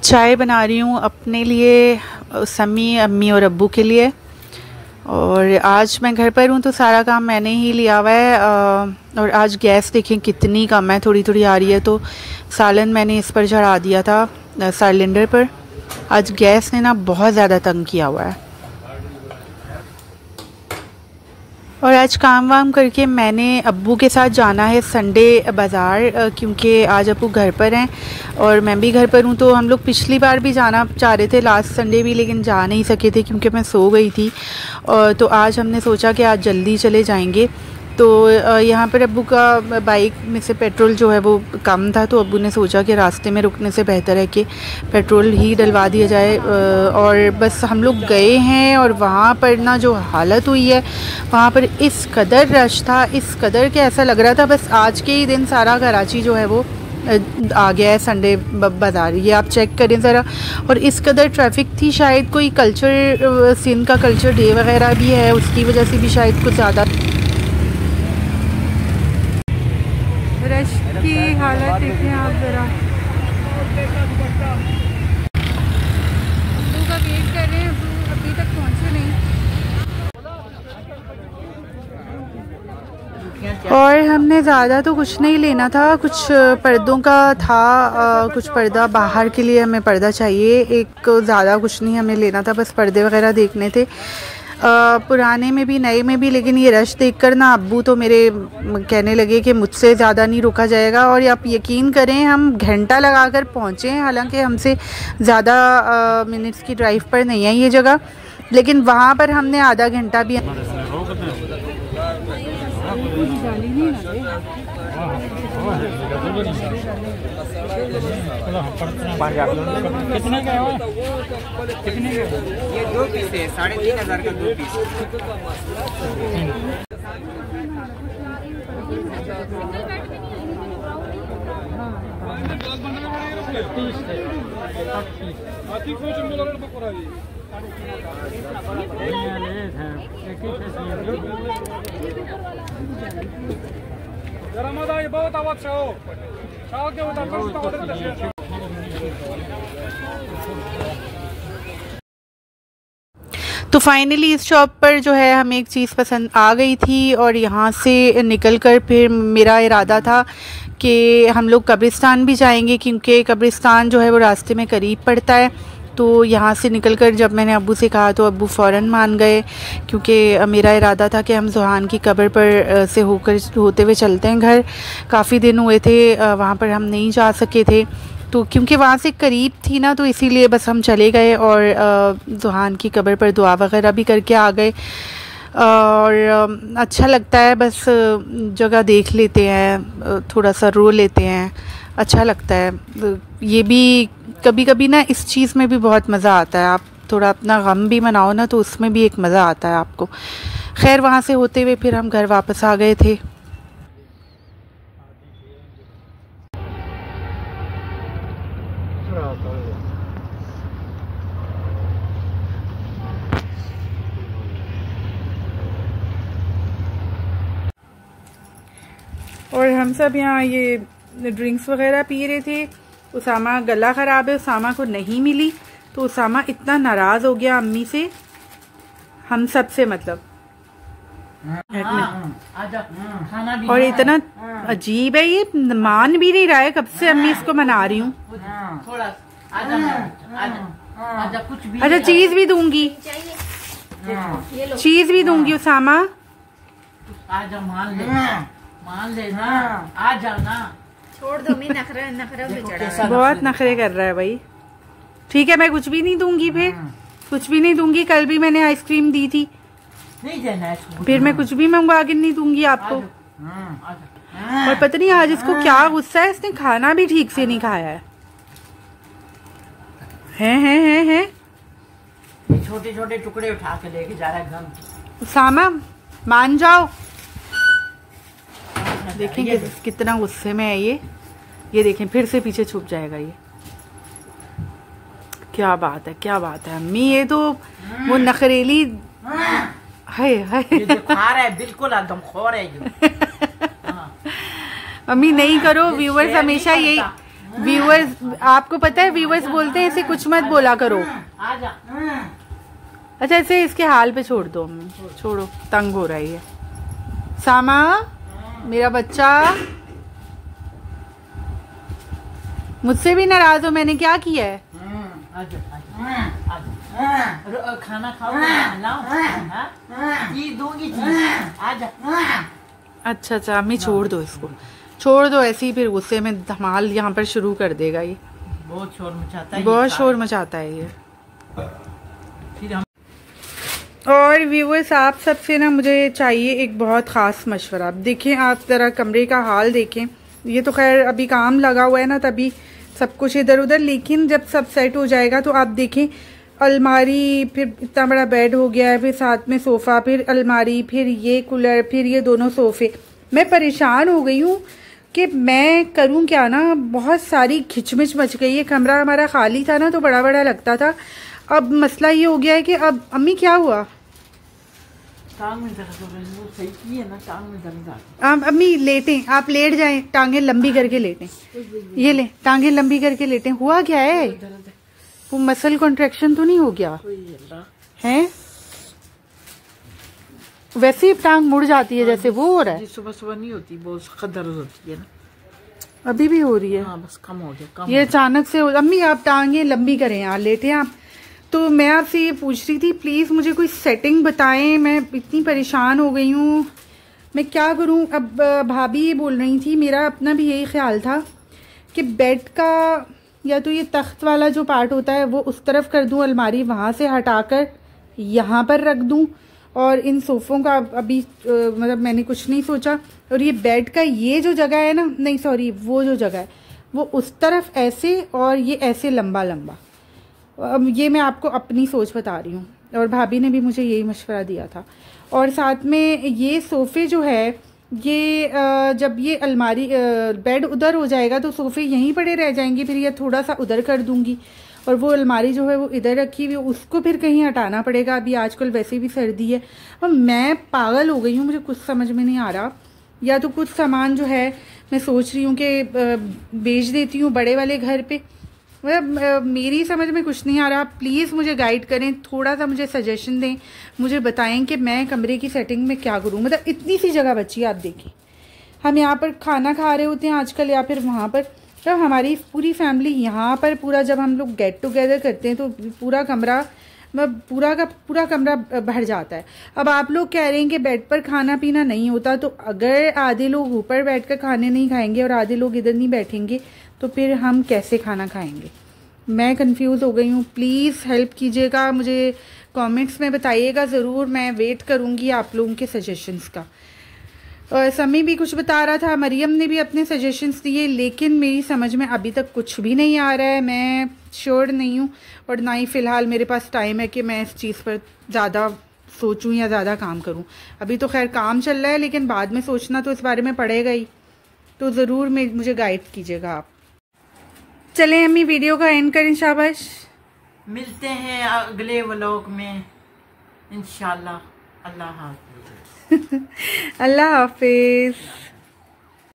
चाय बना रही हूँ अपने लिए, सम्मी, अम्मी और अब्बू के लिए। और आज मैं घर पर हूँ तो सारा काम मैंने ही लिया हुआ है। और आज गैस देखें कितनी कम है, थोड़ी थोड़ी आ रही है। तो सालन मैंने इस पर चढ़ा दिया था, सिलेंडर पर। आज गैस ने ना बहुत ज़्यादा तंग किया हुआ है। और आज काम वाम करके मैंने अब्बू के साथ जाना है संडे बाज़ार, क्योंकि आज अब्बू घर पर हैं और मैं भी घर पर हूँ। तो हम लोग पिछली बार भी जाना चाह रहे थे, लास्ट संडे भी, लेकिन जा नहीं सके थे क्योंकि मैं सो गई थी। और तो आज हमने सोचा कि आज जल्दी चले जाएंगे। तो यहाँ पर अब्बू का बाइक में से पेट्रोल जो है वो कम था, तो अब्बू ने सोचा कि रास्ते में रुकने से बेहतर है कि पेट्रोल ही डलवा दिया जाए। और बस हम लोग गए हैं और वहाँ पर ना जो हालत हुई है, वहाँ पर इस कदर रश था, इस कदर के ऐसा लग रहा था बस आज के ही दिन सारा कराची जो है वो आ गया है संडे बाज़ार। ये आप चेक करें ज़रा। और इस कदर ट्रैफिक थी, शायद कोई कल्चर, सिंध का कल्चर डे वगैरह भी है, उसकी वजह से भी शायद कुछ ज़्यादा रश की हालत देखें आप ज़रा। अब्बू का वेट कर रहे हैं, अब्बू अभी तक पहुँचे नहीं। और हमने ज़्यादा तो कुछ नहीं लेना था, कुछ पर्दों का था, कुछ पर्दा बाहर के लिए हमें पर्दा चाहिए, एक ज़्यादा कुछ नहीं हमें लेना था, बस पर्दे वगैरह देखने थे, पुराने में भी नए में भी। लेकिन ये रश देखकर ना अब्बू तो मेरे कहने लगे कि मुझसे ज़्यादा नहीं रुका जाएगा। और आप यकीन करें हम घंटा लगाकर पहुँचे हैं, हालांकि हमसे ज़्यादा मिनट्स की ड्राइव पर नहीं है ये जगह, लेकिन वहाँ पर हमने आधा घंटा भी कितने का है? कितने का? ये 2 पीस है, 3500 का 2 पीस। तो फाइनली इस शॉप पर जो है हमें एक चीज़ पसंद आ गई थी। और यहाँ से निकलकर फिर मेरा इरादा था कि हम लोग कब्रिस्तान भी जाएंगे, क्योंकि कब्रिस्तान जो है वो रास्ते में करीब पड़ता है। तो यहाँ से निकलकर जब मैंने अब्बू से कहा तो अब्बू फ़ौरन मान गए, क्योंकि मेरा इरादा था कि हम ज़ुहान की कब्र पर से होते हुए चलते हैं घर। काफ़ी दिन हुए थे वहाँ पर हम नहीं जा सके थे, तो क्योंकि वहाँ से करीब थी ना, तो इसीलिए बस हम चले गए और ज़ुहान की कब्र पर दुआ वगैरह भी करके आ गए। और अच्छा लगता है, बस जगह देख लेते हैं, थोड़ा सा रो लेते हैं, अच्छा लगता है। ये भी कभी कभी ना इस चीज़ में भी बहुत मज़ा आता है, आप थोड़ा अपना गम भी मनाओ ना, तो उसमें भी एक मज़ा आता है आपको। खैर वहाँ से होते हुए फिर हम घर वापस आ गए थे। और हम सब यहाँ ये ड्रिंक्स वगैरह पी रहे थे। उसामा गला ख़राब है, उसामा को नहीं मिली, तो उसामा इतना नाराज़ हो गया अम्मी से, हम सब से मतलब। और इतना अजीब है, ये मान भी नहीं रहा है, कब से अम्मी इसको मना रही हूँ। अच्छा चीज़ भी दूंगी, चीज़ भी दूंगी उसामा। मान लेना, आ जाना, छोड़ दो। मैं नखरा बहुत नखरे कर रहा है भाई। ठीक है मैं कुछ भी नहीं दूंगी, फिर कुछ भी नहीं दूंगी। कल भी मैंने आइसक्रीम दी थी, नहीं देना है, फिर मैं कुछ भी मंगवा के नहीं दूंगी आपको। और पता नहीं आज इसको क्या गुस्सा है, इसने खाना भी ठीक से नहीं खाया है। छोटे छोटे टुकड़े उठा के लेके जा रहा है गम। उसामा मान जाओ। देखें कितना गुस्से में है ये देखें, फिर से पीछे छुप जाएगा ये। क्या बात है, क्या बात है अम्मी, ये तो वो नखरेली है। खा रहा है, बिल्कुल एकदम खौर है ये। अम्मी नहीं करो, व्यूअर्स हमेशा यही व्यूअर्स, आपको पता है व्यूअर्स बोलते हैं इसे कुछ मत बोला करो। आजा। अच्छा इसे इसके हाल पे छोड़ दो अम्मी, छोड़ो, तंग हो रही है। सामा मेरा बच्चा, मुझसे भी नाराज हो, मैंने क्या किया है? आजा आजा, खाना खाओ, ये दूंगी चीज, आजा। अच्छा अच्छा अम्मी छोड़ दो इसको, छोड़ दो, ऐसे ही फिर गुस्से में धमाल यहाँ पर शुरू कर देगा ये। बहुत शोर मचाता है, बहुत शोर मचाता है ये। फिर हम और व्यूअर्स आप सबसे ना मुझे चाहिए एक बहुत ख़ास मशवरा। देखें आप ज़रा कमरे का हाल देखें, ये तो खैर अभी काम लगा हुआ है ना, तभी सब कुछ इधर उधर, लेकिन जब सब सेट हो जाएगा तो आप देखें अलमारी, फिर इतना बड़ा बेड हो गया है, फिर साथ में सोफ़ा, फिर अलमारी, फिर ये कूलर, फिर ये दोनों सोफ़े। मैं परेशान हो गई हूँ कि मैं करूँ क्या ना, बहुत सारी खिचमिच मच गई है। कमरा हमारा खाली था ना तो बड़ा बड़ा लगता था, अब मसला ये हो गया है कि अब अम्मी क्या हुआ? टांग में दर्द हो रही है, वो सही की है ना, टांग में दर्द आ। आप अम्मी लेटें, आप लेट जाएं, टांगे लंबी करके लेटें, ये ले टांगे लंबी करके लेटें। हुआ क्या है? वो मसल कॉन्ट्रैक्शन तो नहीं हो गया है? वैसे ही टांग मुड़ जाती है जैसे वो हो रहा है। सुबह सुबह नहीं होती, बहुत सख्त दर्द होती है ना, अभी भी हो रही है? हाँ बस कम हो गया, कम ये अचानक से अम्मी आप टांगे लंबी करें, यहाँ लेटे आप। तो मैं आपसे ये पूछ रही थी, प्लीज़ मुझे कोई सेटिंग बताएं, मैं इतनी परेशान हो गई हूँ, मैं क्या करूँ? अब भाभी ये बोल रही थी, मेरा अपना भी यही ख्याल था कि बेड का या तो ये तख्त वाला जो पार्ट होता है वो उस तरफ कर दूँ, अलमारी वहाँ से हटाकर यहाँ पर रख दूँ, और इन सोफ़ों का अभी मतलब मैंने कुछ नहीं सोचा। और ये बेड का ये जो जगह है ना, नहीं सॉरी, वो जो जगह है वो उस तरफ ऐसे और ये ऐसे लंबा लंबा। ये मैं आपको अपनी सोच बता रही हूँ, और भाभी ने भी मुझे यही मशवरा दिया था। और साथ में ये सोफ़े जो है ये जब ये अलमारी बेड उधर हो जाएगा तो सोफ़े यहीं पड़े रह जाएंगे, फिर ये थोड़ा सा उधर कर दूँगी, और वो अलमारी जो है वो इधर रखी हुई, उसको फिर कहीं हटाना पड़ेगा। अभी आजकल वैसे भी सर्दी है, और मैं पागल हो गई हूँ, मुझे कुछ समझ में नहीं आ रहा। या तो कुछ सामान जो है मैं सोच रही हूँ कि बेच देती हूँ बड़े वाले घर पे, मतलब मेरी समझ में कुछ नहीं आ रहा। प्लीज़ मुझे गाइड करें, थोड़ा सा मुझे सजेशन दें, मुझे बताएं कि मैं कमरे की सेटिंग में क्या करूं। मतलब इतनी सी जगह बची है, आप देखें हम यहाँ पर खाना खा रहे होते हैं आजकल, या फिर वहाँ पर, तो हमारी पूरी फैमिली यहाँ पर पूरा, जब हम लोग गेट टुगेदर करते हैं तो पूरा कमरा, पूरा का पूरा कमरा भर जाता है। अब आप लोग कह रहे हैं कि बेड पर खाना पीना नहीं होता, तो अगर आधे लोग ऊपर बैठ कर खाने नहीं खाएंगे और आधे लोग इधर नहीं बैठेंगे तो फिर हम कैसे खाना खाएंगे? मैं कंफ्यूज हो गई हूँ। प्लीज़ हेल्प कीजिएगा, मुझे कमेंट्स में बताइएगा ज़रूर, मैं वेट करूँगी आप लोगों के सजेशंस का। और समी भी कुछ बता रहा था, मरियम ने भी अपने सजेशंस दिए, लेकिन मेरी समझ में अभी तक कुछ भी नहीं आ रहा है। मैं श्योर नहीं हूँ, और ना ही फ़िलहाल मेरे पास टाइम है कि मैं इस चीज़ पर ज़्यादा सोचूं या ज़्यादा काम करूं। अभी तो खैर काम चल रहा है, लेकिन बाद में सोचना तो इस बारे में पड़ेगा ही। तो ज़रूर मुझे गाइड कीजिएगा आप। चलें अम्मी वीडियो का एंड करें, शाबाश। मिलते हैं अगले व्लॉग में इंशाल्लाह। अल्लाह हाफ़िज़। अल्लाह हाफिज़।